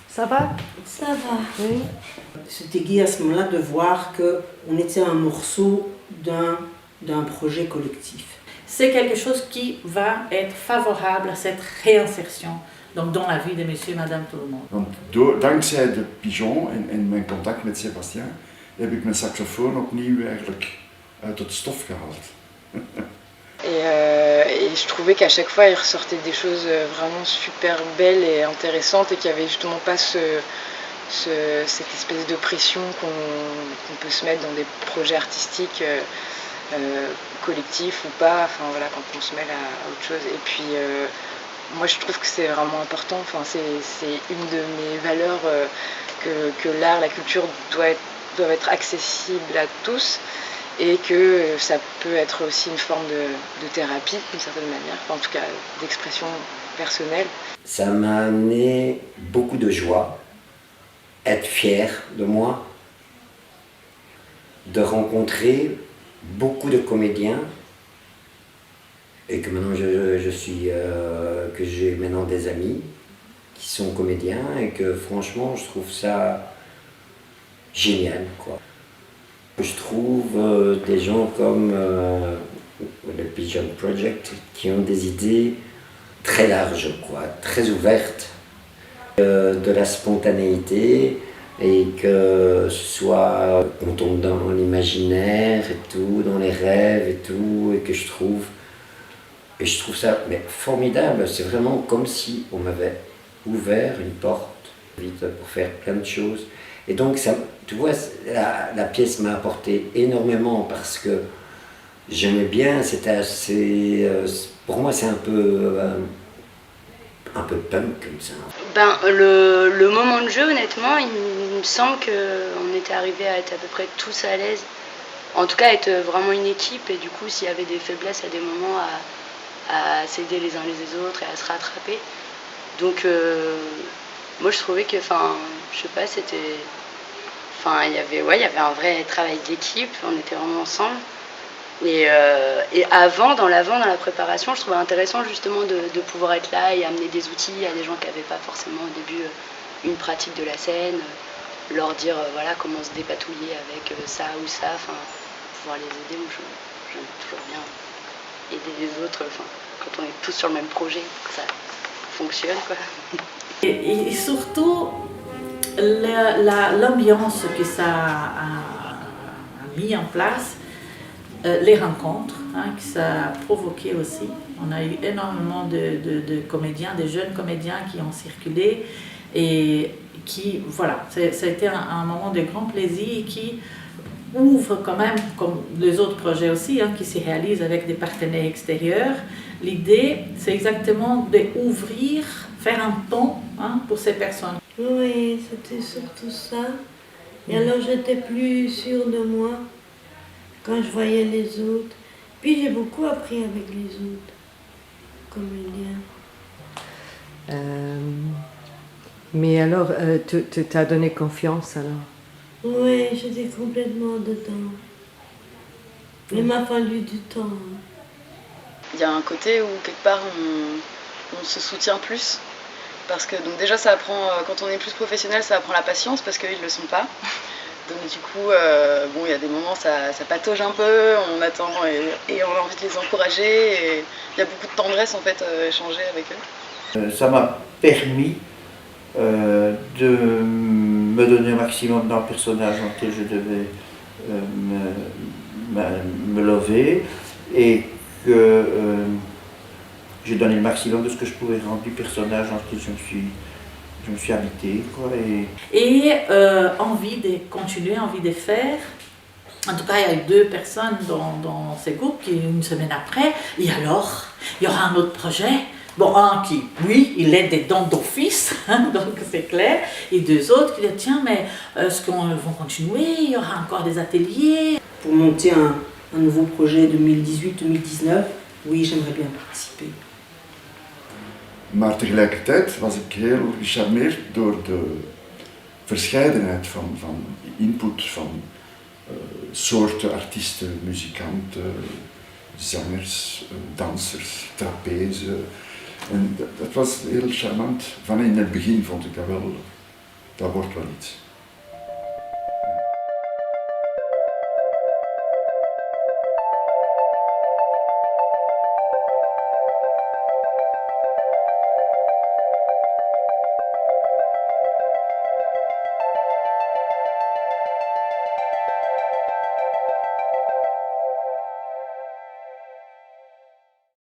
Ça va? Ça va. Oui. C'était gai à ce moment-là de voir qu'on était un morceau d'un projet collectif. C'est quelque chose qui va être favorable à cette réinsertion donc dans la vie de monsieur et madame tout le monde. Want dankzij de pigeon en mijn contact met Sébastien heb ik mijn saxofoon opnieuw eigenlijk uit het stof gehaald. Et je trouvais qu'à chaque fois il ressortait des choses vraiment super belles et intéressantes et qu'il n'y avait justement pas cette espèce de pression qu'on peut se mettre dans des projets artistiques collectifs ou pas, enfin voilà, quand on se mêle à autre chose. Et puis moi je trouve que c'est vraiment important, enfin, c'est une de mes valeurs que l'art, la culture doivent être accessibles à tous et que ça peut être aussi une forme de thérapie d'une certaine manière, enfin, en tout cas d'expression personnelle. Ça m'a amené beaucoup de joie, être fier de moi, de rencontrer beaucoup de comédiens et que maintenant que j'ai maintenant des amis qui sont comédiens et que franchement je trouve ça génial, quoi. Je trouve des gens comme le Pigeon Project qui ont des idées très larges, quoi, très ouvertes, de la spontanéité et que ce soit on tombe dans l'imaginaire et tout, dans les rêves et tout, et que je trouve ça mais formidable. C'est vraiment comme si on m'avait ouvert une porte vite pour faire plein de choses. Et donc, ça, tu vois, la pièce m'a apporté énormément parce que j'aimais bien, c'était assez... pour moi, c'est un peu punk comme ça. Ben, le moment de jeu, honnêtement, il me semble qu'on était arrivé à être à peu près tous à l'aise. En tout cas, être vraiment une équipe et du coup, s'il y avait des faiblesses à des moments, à s'aider les uns les autres et à se rattraper. Donc, moi, je trouvais que, enfin, je sais pas, c'était... Enfin, il y avait un vrai travail d'équipe, on était vraiment ensemble. Et avant, dans la préparation, je trouvais intéressant justement de pouvoir être là et amener des outils à des gens qui n'avaient pas forcément au début une pratique de la scène, leur dire voilà comment se dépatouiller avec ça ou ça, enfin pouvoir les aider. Moi, j'aime toujours bien aider les autres, enfin, quand on est tous sur le même projet, que ça fonctionne, quoi. Et surtout l'ambiance que ça a mis en place, les rencontres que ça a provoqué aussi. On a eu énormément de comédiens, de jeunes comédiens qui ont circulé et qui, voilà, ça a été un moment de grand plaisir qui ouvre quand même, comme les autres projets aussi, qui se réalisent avec des partenaires extérieurs. L'idée, c'est exactement d'ouvrir, faire un pont pour ces personnes. Oui, c'était surtout ça. Et alors j'étais plus sûre de moi quand je voyais les autres. Puis j'ai beaucoup appris avec les autres comédiens. Mais alors, tu t'as donné confiance alors? Oui, j'étais complètement dedans. Il m'a fallu du temps. Il y a un côté où quelque part on se soutient plus. Parce que donc déjà ça apprend, quand on est plus professionnel, ça apprend la patience parce qu'ils ne le sont pas. Donc du coup, bon, il y a des moments ça patauge un peu, on attend et on a envie de les encourager. Et il y a beaucoup de tendresse en fait échangée avec eux. Ça m'a permis de me donner un maximum dans le personnage dans lequel je devais me lever et que j'ai donné le maximum de ce que je pouvais rendre du personnage dans lequel je me suis habité, quoi. Et envie de continuer, envie de faire. En tout cas, il y a eu 2 personnes dans ces groupes qui, une semaine après, et alors, il y aura un autre projet. Bon, un qui, oui, il est des dons d'office, donc c'est clair, et 2 autres qui disent, tiens, mais est-ce qu'on va continuer, il y aura encore des ateliers. Pour monter un nouveau projet 2018-2019, oui, j'aimerais bien participer. Maar tegelijkertijd was ik heel gecharmeerd door de verscheidenheid van input van soorten artiesten, muzikanten, zangers, dansers, trapeze. En dat was heel charmant. Van in het begin vond ik dat wel, dat wordt wel iets.